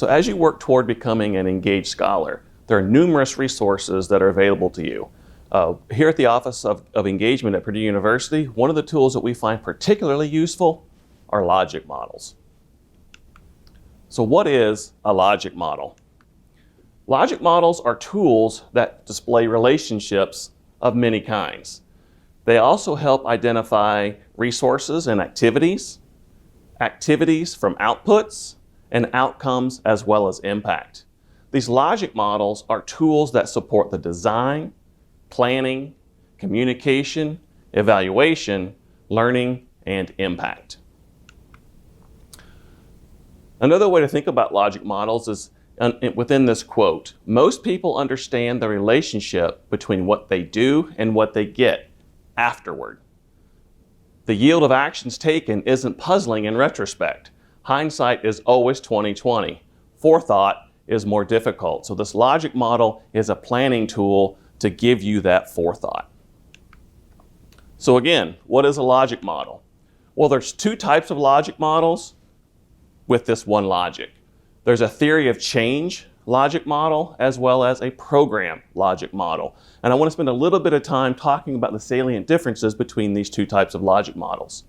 So as you work toward becoming an engaged scholar, there are numerous resources that are available to you. Here at the Office of Engagement at Purdue University, one of the tools that we find particularly useful are logic models. So what is a logic model? Logic models are tools that display relationships of many kinds. They also help identify resources and activities from outputs, and outcomes as well as impact. These logic models are tools that support the design, planning, communication, evaluation, learning, and impact. Another way to think about logic models is within this quote. Most people understand the relationship between what they do and what they get afterward. The yield of actions taken isn't puzzling in retrospect. Hindsight is always 20/20. Forethought is more difficult. So this logic model is a planning tool to give you that forethought. So again, what is a logic model? Well, there's two types of logic models with this one logic. There's a theory of change logic model as well as a program logic model. And I want to spend a little bit of time talking about the salient differences between these two types of logic models.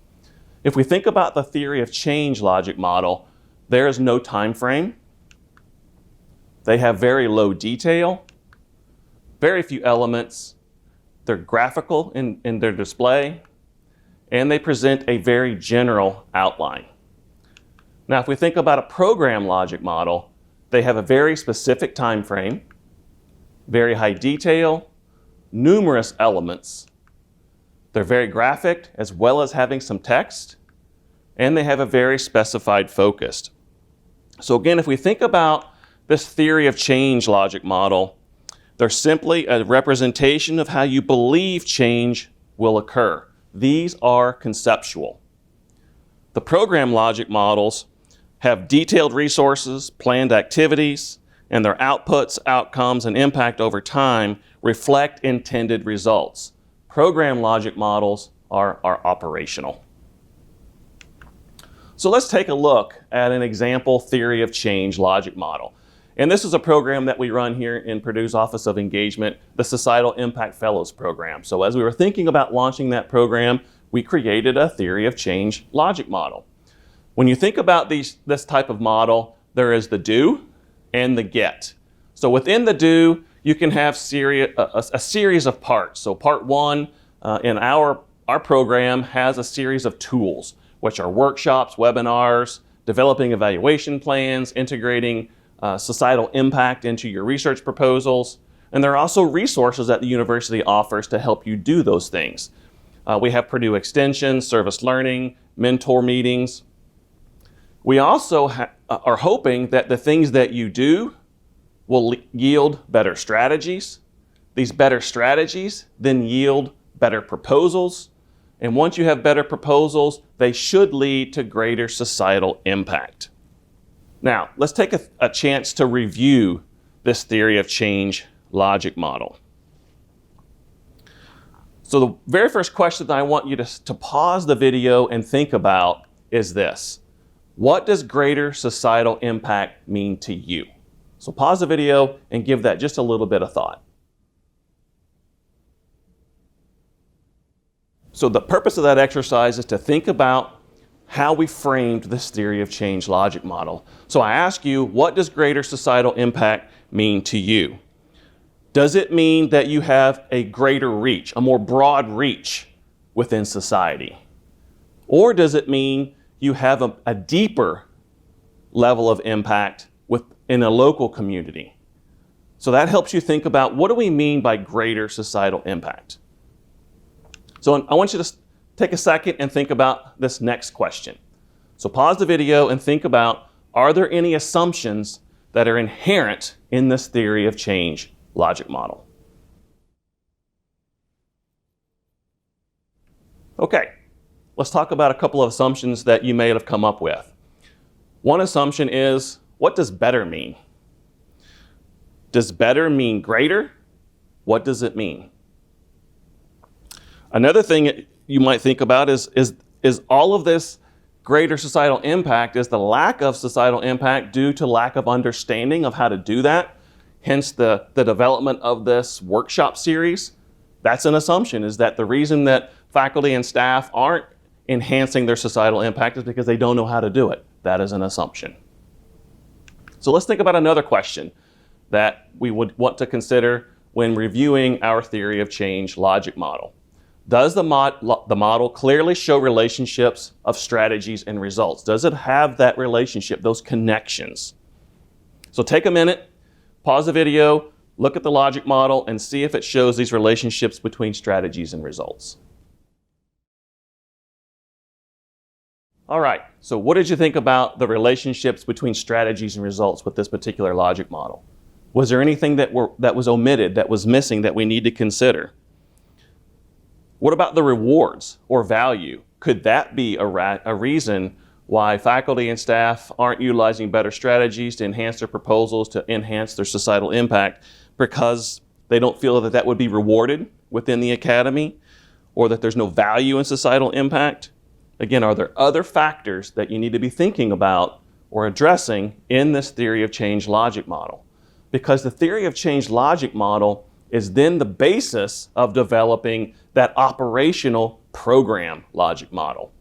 If we think about the theory of change logic model, there is no time frame. They have very low detail, very few elements. They're graphical in their display, and they present a very general outline. Now, if we think about a program logic model, they have a very specific time frame, very high detail, numerous elements. They're very graphic as well as having some text, and they have a very specified focus. So again, if we think about this theory of change logic model, they're simply a representation of how you believe change will occur. These are conceptual. The program logic models have detailed resources, planned activities, and their outputs, outcomes, and impact over time reflect intended results. Program logic models are operational. So let's take a look at an example theory of change logic model. And this is a program that we run here in Purdue's Office of Engagement, the Societal Impact Fellows Program. So as we were thinking about launching that program, we created a theory of change logic model. When you think about this type of model, there is the do and the get. So within the do, you can have a series of parts. So part one in our program has a series of tools, which are workshops, webinars, developing evaluation plans, integrating societal impact into your research proposals. And there are also resources that the university offers to help you do those things. We have Purdue Extension, service learning, mentor meetings. We also are hoping that the things that you do will yield better strategies. These better strategies then yield better proposals. And once you have better proposals, they should lead to greater societal impact. Now, let's take a chance to review this theory of change logic model. So the very first question that I want you to pause the video and think about is this. What does greater societal impact mean to you? So pause the video and give that just a little bit of thought. So the purpose of that exercise is to think about how we framed this theory of change logic model. So I ask you, what does greater societal impact mean to you? Does it mean that you have a greater reach, a more broad reach within society? Or does it mean you have a deeper level of impact in a local community? So that helps you think about, what do we mean by greater societal impact? So I want you to take a second and think about this next question. So pause the video and think about, are there any assumptions that are inherent in this theory of change logic model? Okay, let's talk about a couple of assumptions that you may have come up with. One assumption is, what does better mean? Does better mean greater? What does it mean? Another thing you might think about is all of this greater societal impact is the lack of societal impact due to lack of understanding of how to do that. Hence the development of this workshop series. That's an assumption, is that the reason that faculty and staff aren't enhancing their societal impact is because they don't know how to do it. That is an assumption. So let's think about another question that we would want to consider when reviewing our theory of change logic model. Does the model clearly show relationships of strategies and results? Does it have that relationship, those connections? So take a minute, pause the video, look at the logic model, and see if it shows these relationships between strategies and results. All right, so what did you think about the relationships between strategies and results with this particular logic model? Was there anything that was omitted, that was missing, that we need to consider? What about the rewards or value? Could that be a reason why faculty and staff aren't utilizing better strategies to enhance their proposals, to enhance their societal impact, because they don't feel that that would be rewarded within the academy, or that there's no value in societal impact? Again, are there other factors that you need to be thinking about or addressing in this theory of change logic model? Because the theory of change logic model is then the basis of developing that operational program logic model.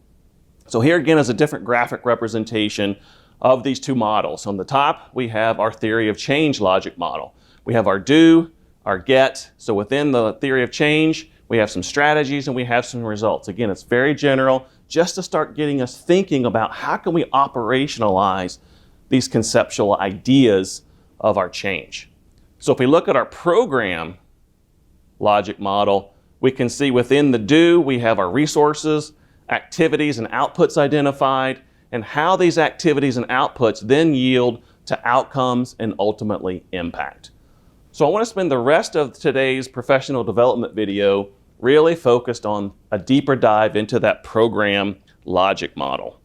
So here again is a different graphic representation of these two models. On the top, we have our theory of change logic model. We have our do, our get. So within the theory of change, we have some strategies and we have some results. Again, it's very general, just to start getting us thinking about how can we operationalize these conceptual ideas of our change. So if we look at our program logic model, we can see within the do, we have our resources, activities, and outputs identified, and how these activities and outputs then yield to outcomes and ultimately impact. So I want to spend the rest of today's professional development video really focused on a deeper dive into that program logic model.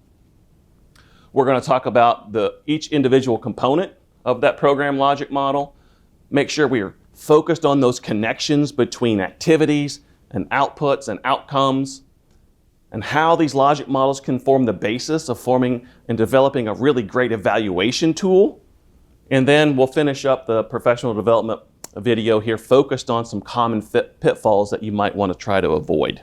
We're going to talk about each individual component of that program logic model, make sure we're focused on those connections between activities and outputs and outcomes, and how these logic models can form the basis of forming and developing a really great evaluation tool. And then we'll finish up the professional development video here focused on some common pitfalls that you might want to try to avoid.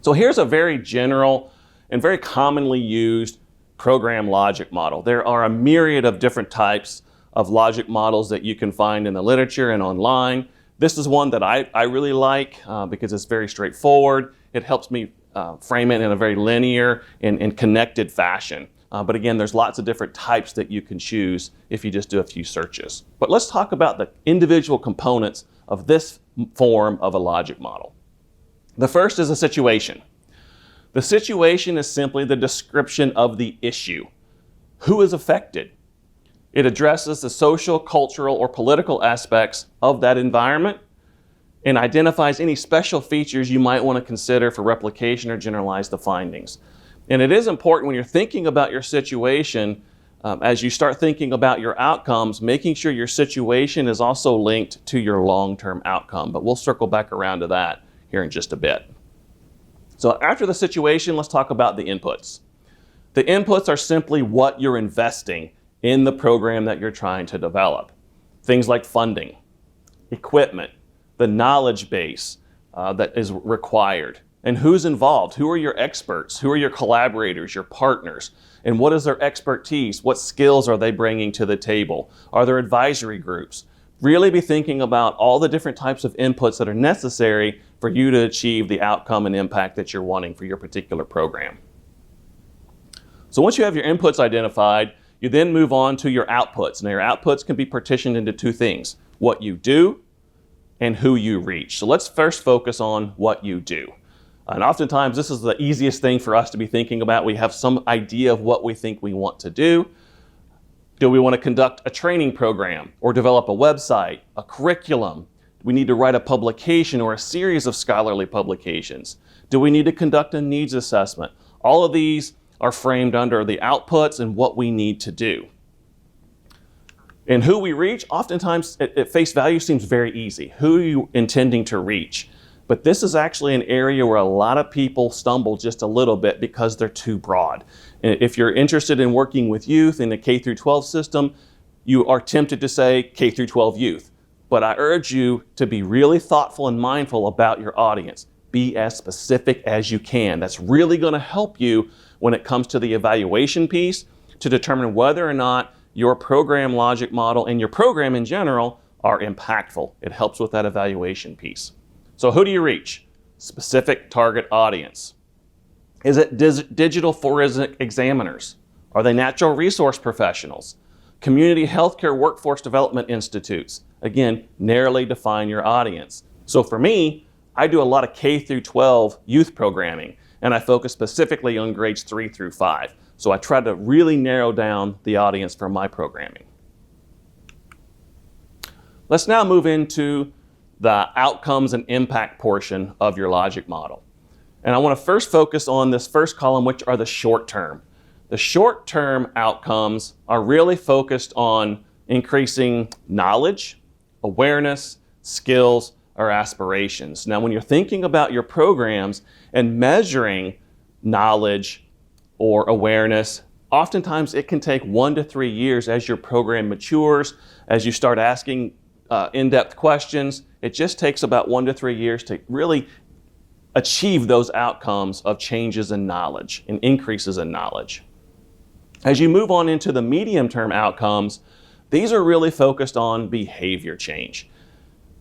So here's a very general and very commonly used program logic model. There are a myriad of different types of logic models that you can find in the literature and online. This is one that I really like because it's very straightforward. It helps me frame it in a very linear and connected fashion. But again, there's lots of different types that you can choose if you just do a few searches. But let's talk about the individual components of this form of a logic model. The first is a situation. The situation is simply the description of the issue. Who is affected? It addresses the social, cultural, or political aspects of that environment and identifies any special features you might want to consider for replication or generalize the findings. And it is important when you're thinking about your situation, as you start thinking about your outcomes, making sure your situation is also linked to your long-term outcome. But we'll circle back around to that here in just a bit. So after the situation, let's talk about the inputs. The inputs are simply what you're investing in the program that you're trying to develop. Things like funding, equipment, the knowledge base that is required, and who's involved. Who are your experts? Who are your collaborators, your partners? And what is their expertise? What skills are they bringing to the table? Are there advisory groups? Really be thinking about all the different types of inputs that are necessary for you to achieve the outcome and impact that you're wanting for your particular program. So once you have your inputs identified, you then move on to your outputs. Now your outputs can be partitioned into two things: what you do and who you reach. So let's first focus on what you do. And oftentimes this is the easiest thing for us to be thinking about. We have some idea of what we think we want to do. Do we want to conduct a training program or develop a website, a curriculum? Do we need to write a publication or a series of scholarly publications? Do we need to conduct a needs assessment? All of these are framed under the outputs and what we need to do. And who we reach, oftentimes at face value seems very easy. Who are you intending to reach? But this is actually an area where a lot of people stumble just a little bit because they're too broad. And if you're interested in working with youth in the K through 12 system, you are tempted to say K through 12 youth. But I urge you to be really thoughtful and mindful about your audience. Be as specific as you can. That's really going to help you when it comes to the evaluation piece to determine whether or not your program logic model and your program in general are impactful. It helps with that evaluation piece. So who do you reach? Specific target audience. Is it digital forensic examiners? Are they natural resource professionals? Community healthcare workforce development institutes? Again, narrowly define your audience. So for me, I do a lot of K through 12 youth programming, and I focus specifically on grades 3 through 5. So I try to really narrow down the audience for my programming. Let's now move into the outcomes and impact portion of your logic model. And I want to first focus on this first column, which are the short term. The short term outcomes are really focused on increasing knowledge, awareness, skills, or aspirations. Now, when you're thinking about your programs and measuring knowledge or awareness, oftentimes it can take 1 to 3 years as your program matures, as you start asking in-depth questions. It just takes about 1 to 3 years to really achieve those outcomes of changes in knowledge and increases in knowledge. As you move on into the medium-term outcomes, these are really focused on behavior change.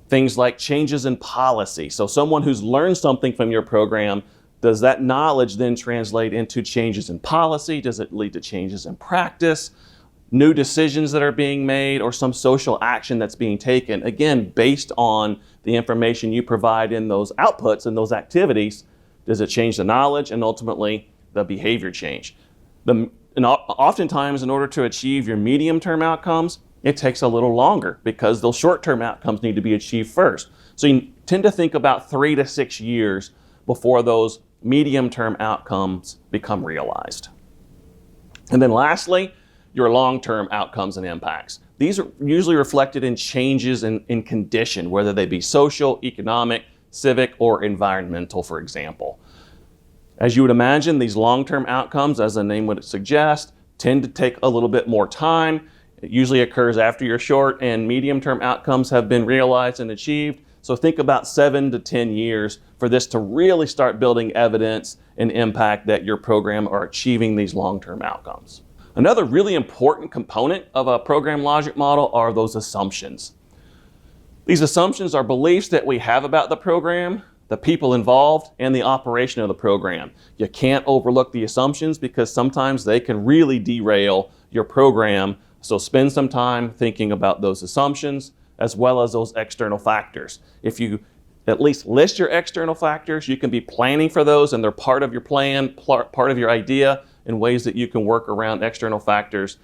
Things like changes in policy. So someone who's learned something from your program, does that knowledge then translate into changes in policy? Does it lead to changes in practice? New decisions that are being made, or some social action that's being taken, again, based on the information you provide in those outputs and those activities. Does it change the knowledge and ultimately the behavior change? And oftentimes, in order to achieve your medium-term outcomes, it takes a little longer because those short-term outcomes need to be achieved first. So you tend to think about 3 to 6 years before those medium-term outcomes become realized. And then lastly, your long-term outcomes and impacts. These are usually reflected in changes in condition, whether they be social, economic, civic, or environmental, for example. As you would imagine, these long-term outcomes, as the name would suggest, tend to take a little bit more time. It usually occurs after your short and medium-term outcomes have been realized and achieved. So think about 7 to 10 years for this to really start building evidence and impact that your program are achieving these long-term outcomes. Another really important component of a program logic model are those assumptions. These assumptions are beliefs that we have about the program, the people involved, and the operation of the program. You can't overlook the assumptions because sometimes they can really derail your program. So spend some time thinking about those assumptions as well as those external factors. If you at least list your external factors, you can be planning for those and they're part of your plan, part of your idea, in ways that you can work around external factors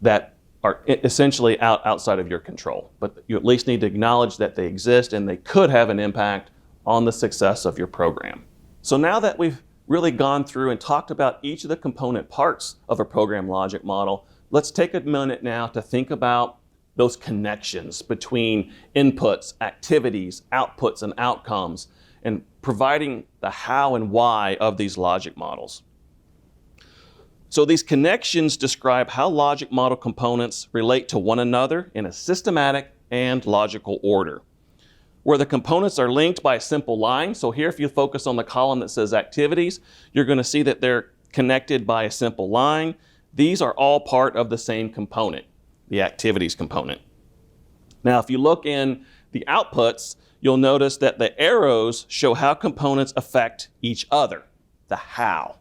that are essentially outside of your control. But you at least need to acknowledge that they exist and they could have an impact on the success of your program. So now that we've really gone through and talked about each of the component parts of a program logic model, let's take a minute now to think about those connections between inputs, activities, outputs, and outcomes, and providing the how and why of these logic models. So these connections describe how logic model components relate to one another in a systematic and logical order. Where the components are linked by a simple line, so here if you focus on the column that says activities, you're going to see that they're connected by a simple line. These are all part of the same component, the activities component. Now if you look in the outputs, you'll notice that the arrows show how components affect each other, the how,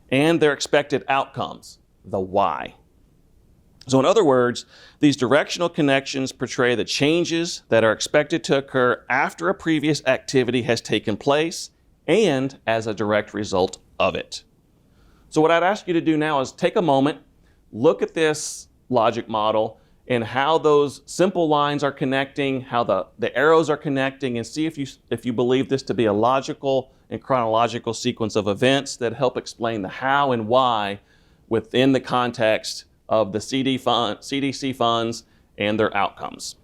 and their expected outcomes, the why. So in other words, these directional connections portray the changes that are expected to occur after a previous activity has taken place and as a direct result of it. So what I'd ask you to do now is take a moment, look at this logic model and how those simple lines are connecting, how the arrows are connecting, and see if you believe this to be a logical and chronological sequence of events that help explain the how and why within the context of the CDC funds and their outcomes.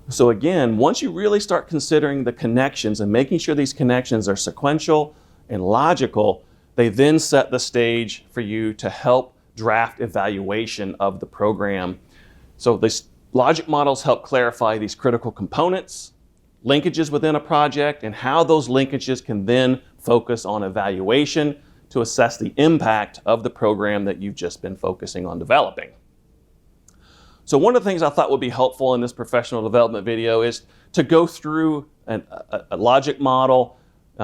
So again, once you really start considering the connections and making sure these connections are sequential and logical, they then set the stage for you to help draft evaluation of the program. So these logic models help clarify these critical components, linkages within a project, and how those linkages can then focus on evaluation to assess the impact of the program that you've just been focusing on developing. So one of the things I thought would be helpful in this professional development video is to go through a logic model.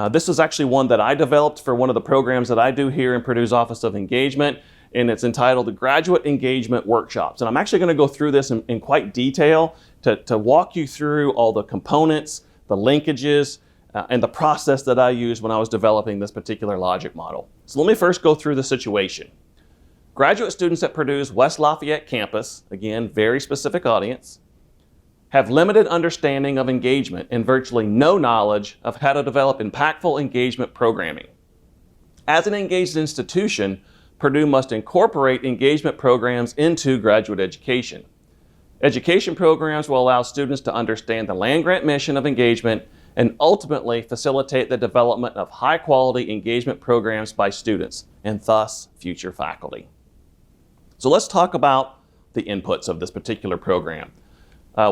This is actually one that I developed for one of the programs that I do here in Purdue's Office of Engagement, and it's entitled the Graduate Engagement Workshops. And I'm actually going to go through this in quite detail to walk you through all the components, the linkages, and the process that I used when I was developing this particular logic model. So let me first go through the situation. Graduate students at Purdue's West Lafayette campus, again, very specific audience, have limited understanding of engagement and virtually no knowledge of how to develop impactful engagement programming. As an engaged institution, Purdue must incorporate engagement programs into graduate education. Education programs will allow students to understand the land-grant mission of engagement and ultimately facilitate the development of high-quality engagement programs by students and thus future faculty. So let's talk about the inputs of this particular program.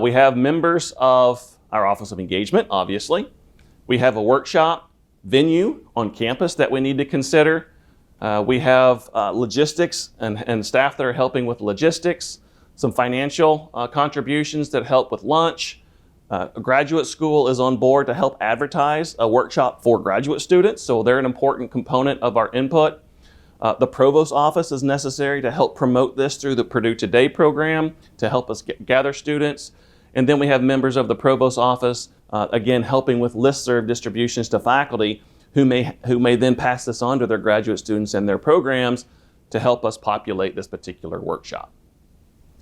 We have members of our Office of Engagement, obviously. We have a workshop venue on campus that we need to consider. We have logistics and staff that are helping with logistics, some financial contributions that help with lunch. A graduate school is on board to help advertise a workshop for graduate students, so they're an important component of our input. The Provost Office is necessary to help promote this through the Purdue Today program to help us gather students. And then we have members of the Provost Office, again, helping with listserv distributions to faculty who may then pass this on to their graduate students and their programs to help us populate this particular workshop.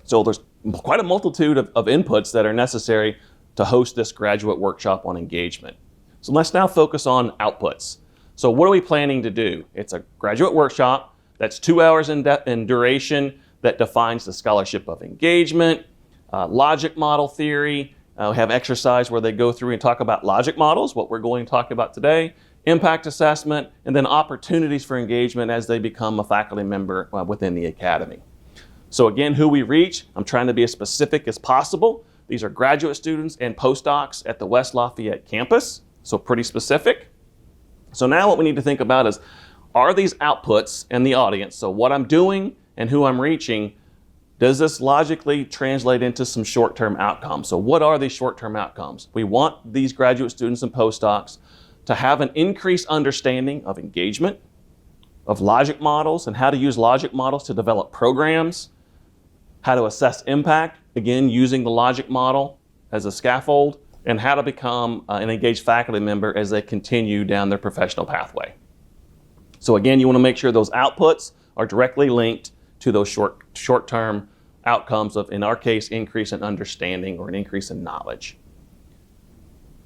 So there's quite a multitude of inputs that are necessary to host this graduate workshop on engagement. So let's now focus on outputs. So what are we planning to do? It's a graduate workshop that's 2 hours in duration that defines the scholarship of engagement, logic model theory. We have exercise where they go through and talk about logic models, what we're going to talk about today, impact assessment, and then opportunities for engagement as they become a faculty member within the academy. So again, who we reach, I'm trying to be as specific as possible. These are graduate students and postdocs at the West Lafayette campus, so pretty specific. So now what we need to think about is, are these outputs in the audience, so what I'm doing and who I'm reaching, does this logically translate into some short-term outcomes? So what are these short-term outcomes? We want these graduate students and postdocs to have an increased understanding of engagement, of logic models and how to use logic models to develop programs, how to assess impact, again, using the logic model as a scaffold, and how to become an engaged faculty member as they continue down their professional pathway. So again, you want to make sure those outputs are directly linked to those short-term outcomes of, in our case, increase in understanding or an increase in knowledge.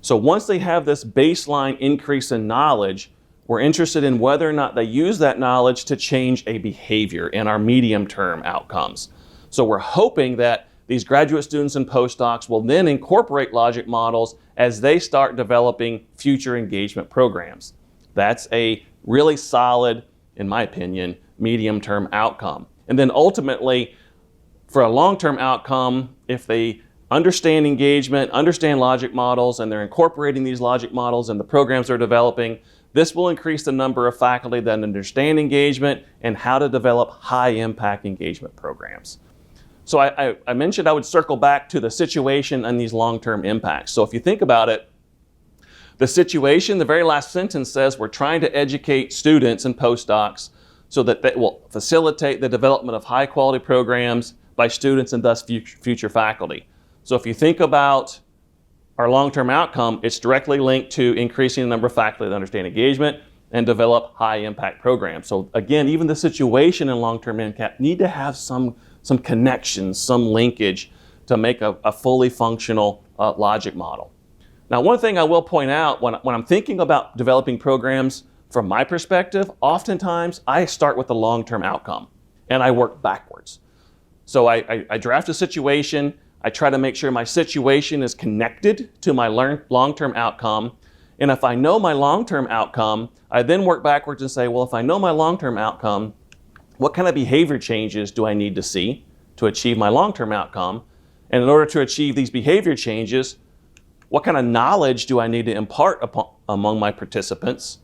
So once they have this baseline increase in knowledge, we're interested in whether or not they use that knowledge to change a behavior in our medium-term outcomes. So we're hoping that these graduate students and postdocs will then incorporate logic models as they start developing future engagement programs. That's a really solid, in my opinion, medium-term outcome. And then ultimately, for a long-term outcome, if they understand engagement, understand logic models, and they're incorporating these logic models in the programs they're developing, this will increase the number of faculty that understand engagement and how to develop high-impact engagement programs. So I mentioned I would circle back to the situation and these long-term impacts. So if you think about it, the situation, the very last sentence says we're trying to educate students and postdocs so that they will facilitate the development of high-quality programs by students and thus future faculty. So if you think about our long-term outcome, it's directly linked to increasing the number of faculty that understand engagement and develop high-impact programs. So again, even the situation and long-term impact need to have some connections, some linkage to make a fully functional logic model. Now, one thing I will point out, when I'm thinking about developing programs from my perspective, oftentimes I start with the long-term outcome and I work backwards. So I draft a situation, I try to make sure my situation is connected to my long-term outcome. And if I know my long-term outcome, I then work backwards and say, well, if I know my long-term outcome, what kind of behavior changes do I need to see to achieve my long-term outcome? And in order to achieve these behavior changes, what kind of knowledge do I need to impart among my participants?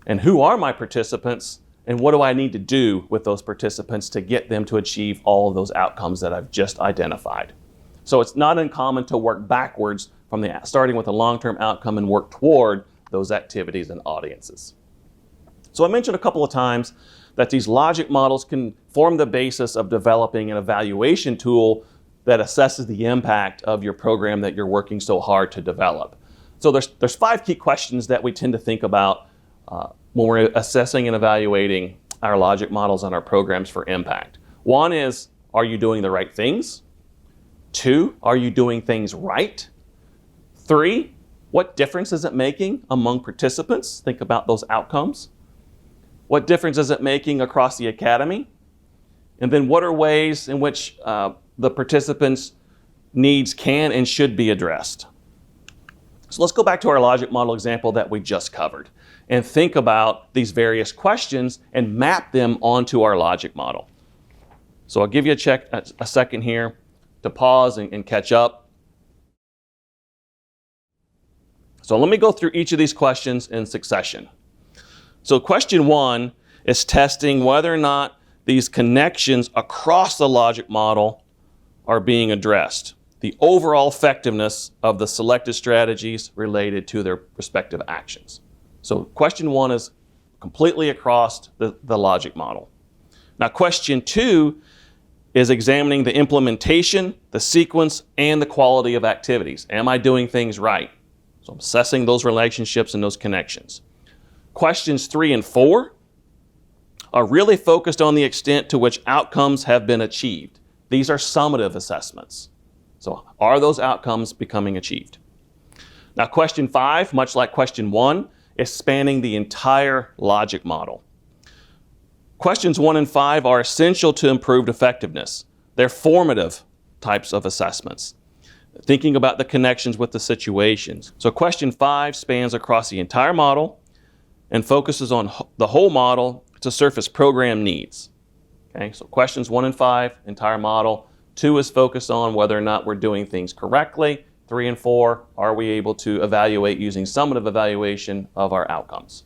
And who are my participants? And what do I need to do with those participants to get them to achieve all of those outcomes that I've just identified? So it's not uncommon to work backwards from starting with a long-term outcome and work toward those activities and audiences. So I mentioned a couple of times that these logic models can form the basis of developing an evaluation tool that assesses the impact of your program that you're working so hard to develop. So there's 5 key questions that we tend to think about when we're assessing and evaluating our logic models and our programs for impact. 1 is, are you doing the right things? 2, are you doing things right? 3, what difference is it making among participants? Think about those outcomes. What difference is it making across the academy? And then what are ways in which the participants' needs can and should be addressed? So let's go back to our logic model example that we just covered and think about these various questions and map them onto our logic model. So I'll give you a second here to pause and catch up. So let me go through each of these questions in succession. So question 1 is testing whether or not these connections across the logic model are being addressed. The overall effectiveness of the selected strategies related to their respective actions. So question 1 is completely across the logic model. Now question 2 is examining the implementation, the sequence, and the quality of activities. Am I doing things right? So I'm assessing those relationships and those connections. Questions 3 and 4 are really focused on the extent to which outcomes have been achieved. These are summative assessments. So are those outcomes becoming achieved? Now question 5, much like question 1, is spanning the entire logic model. Questions 1 and 5 are essential to improved effectiveness. They're formative types of assessments, thinking about the connections with the situations. So question 5 spans across the entire model and focuses on the whole model to surface program needs. Okay, so questions 1 and 5, entire model. 2 is focused on whether or not we're doing things correctly. 3 and 4, are we able to evaluate using summative evaluation of our outcomes?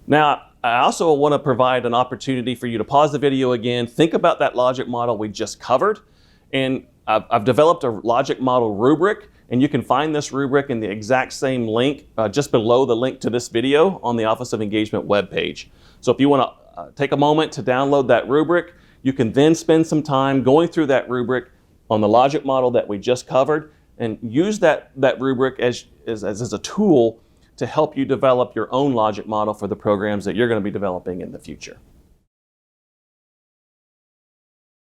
Now, I also want to provide an opportunity for you to pause the video again, think about that logic model we just covered, and I've developed a logic model rubric, and you can find this rubric in the exact same link just below the link to this video on the Office of Engagement webpage. So if you want to take a moment to download that rubric, you can then spend some time going through that rubric on the logic model that we just covered and use that rubric as a tool to help you develop your own logic model for the programs that you're going to be developing in the future.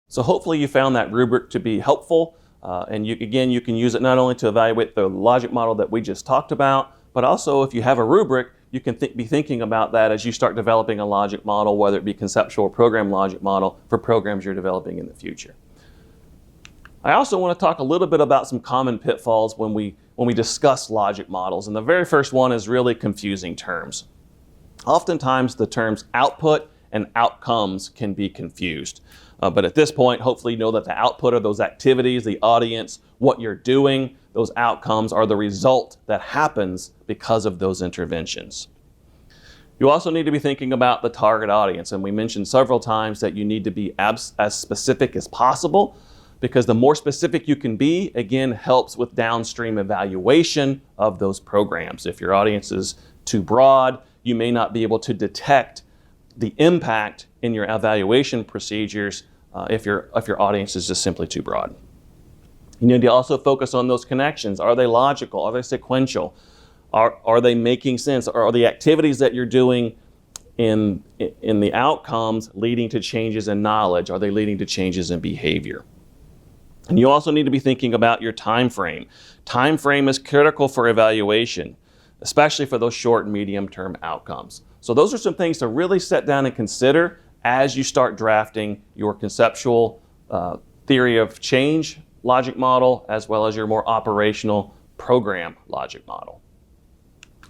So hopefully you found that rubric to be helpful, and you can use it not only to evaluate the logic model that we just talked about, but also if you have a rubric, you can be thinking about that as you start developing a logic model, whether it be conceptual or program logic model for programs you're developing in the future. I also want to talk a little bit about some common pitfalls when we discuss logic models, and the very first one is really confusing terms. Oftentimes the terms output and outcomes can be confused. But at this point, hopefully you know that the output are those activities, the audience, what you're doing. Those outcomes are the result that happens because of those interventions. You also need to be thinking about the target audience, and we mentioned several times that you need to be as specific as possible, because the more specific you can be, again, helps with downstream evaluation of those programs. If your audience is too broad, you may not be able to detect the impact in your evaluation procedures if your audience is just simply too broad. You need to also focus on those connections. Are they logical? Are they sequential? Are they making sense? Are the activities that you're doing in the outcomes leading to changes in knowledge? Are they leading to changes in behavior? And you also need to be thinking about your time frame. Time frame is critical for evaluation, especially for those short and medium-term outcomes. So those are some things to really sit down and consider as you start drafting your conceptual theory of change logic model, as well as your more operational program logic model.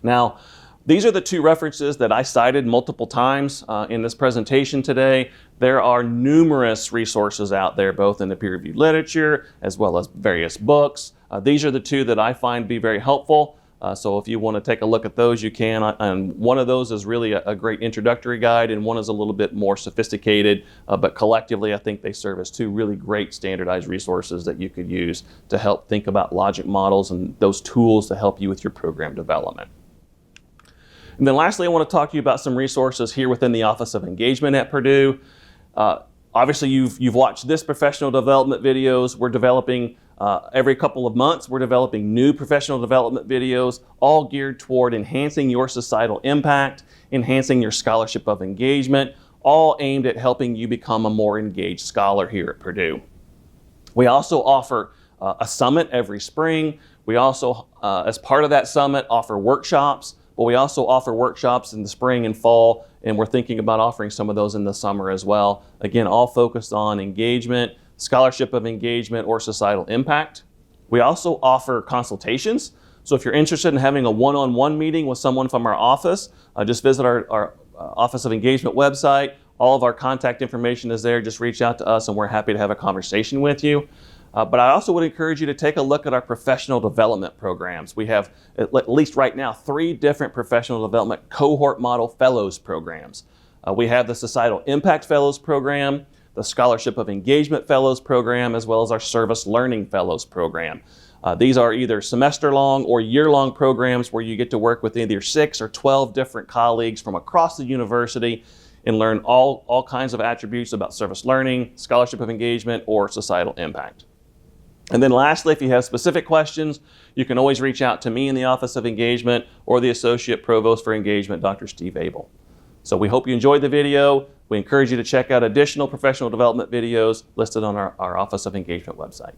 Now, these are the two references that I cited multiple times in this presentation today. There are numerous resources out there, both in the peer-reviewed literature as well as various books. These are the two that I find to be very helpful. So if you want to take a look at those, you can. And one of those is really a great introductory guide, and one is a little bit more sophisticated. But collectively, I think they serve as two really great standardized resources that you could use to help think about logic models and those tools to help you with your program development. And then lastly, I want to talk to you about some resources here within the Office of Engagement at Purdue. Obviously, you've watched this professional development videos. We're developing every couple of months. We're developing new professional development videos, all geared toward enhancing your societal impact, enhancing your scholarship of engagement, all aimed at helping you become a more engaged scholar here at Purdue. We also offer a summit every spring. We also, as part of that summit, offer workshops. But we also offer workshops in the spring and fall, and we're thinking about offering some of those in the summer as well. Again, all focused on engagement, scholarship of engagement, or societal impact. We also offer consultations. So if you're interested in having a one-on-one meeting with someone from our office, just visit our Office of Engagement website. All of our contact information is there. Just reach out to us, and we're happy to have a conversation with you. But I also would encourage you to take a look at our professional development programs. We have, at least right now, 3 different professional development cohort model fellows programs. We have the Societal Impact Fellows Program, the Scholarship of Engagement Fellows Program, as well as our Service Learning Fellows Program. These are either semester-long or year-long programs where you get to work with either 6 or 12 different colleagues from across the university and learn all kinds of attributes about service learning, scholarship of engagement, or societal impact. And then lastly, if you have specific questions, you can always reach out to me in the Office of Engagement or the Associate Provost for Engagement, Dr. Steve Abel. So we hope you enjoyed the video. We encourage you to check out additional professional development videos listed on our Office of Engagement website.